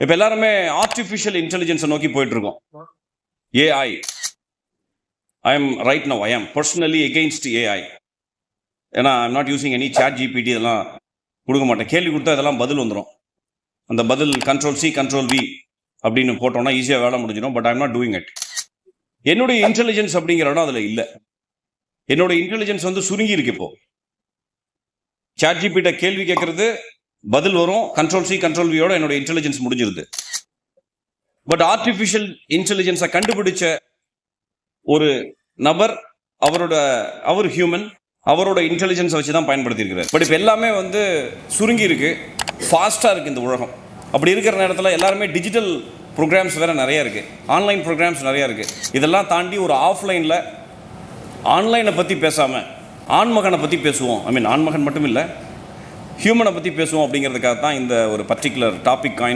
இப்போ எல்லாருமே ஆர்டிஃபிஷியல் இன்டெலிஜென்ஸை நோக்கி போயிட்டு இருக்கோம். AI I am personally against AI. ஏன்னா I'm not using any ChatGPT, இதெல்லாம் கொடுக்க மாட்டேன். கேள்வி கொடுத்தா இதெல்லாம் பதில் வந்துடும். அந்த பதில் Ctrl+C Ctrl+V அப்படின்னு போட்டோம்னா ஈஸியாக வேலை முடிஞ்சிடும். But I'm not doing it. என்னுடைய இன்டெலிஜென்ஸ் அப்படிங்கிற இடம் அதில் இல்லை. என்னோட இன்டெலிஜென்ஸ் வந்து சுருங்கி இருக்கு. இப்போ சாட் ஜிபிட்ட கேள்வி கேட்கறது, பதில் வரும், Ctrl+C Ctrl+Vயோட என்னோட இன்டெலிஜென்ஸ் முடிஞ்சிருது. பட் ஆர்டிஃபிஷியல் இன்டெலிஜென்ஸை கண்டுபிடிச்ச ஒரு நபர், அவர் ஹியூமன், அவரோட இன்டெலிஜென்ஸை வச்சு தான் பயன்படுத்தியிருக்கிறார். பட் இப்போ எல்லாமே வந்து சுருங்கி இருக்கு, ஃபாஸ்ட்டாக இருக்குது இந்த உலகம். அப்படி இருக்கிற நேரத்தில் எல்லாருமே டிஜிட்டல் ப்ரோக்ராம்ஸ் வேறு நிறையா இருக்குது, ஆன்லைன் ப்ரோக்ராம்ஸ் நிறையா இருக்குது. இதெல்லாம் தாண்டி ஒரு ஆஃப்லைனில் ஆன்லைனை பற்றி பேசாமல் ஆண்மகனை பற்றி பேசுவோம். ஆண்மகன் மட்டும் இல்லை, ஹியூமனை பற்றி பேசுவோம் அப்படிங்கிறதுக்காக தான் இந்த ஒரு பர்டிகுலர் டாபிக் காயின்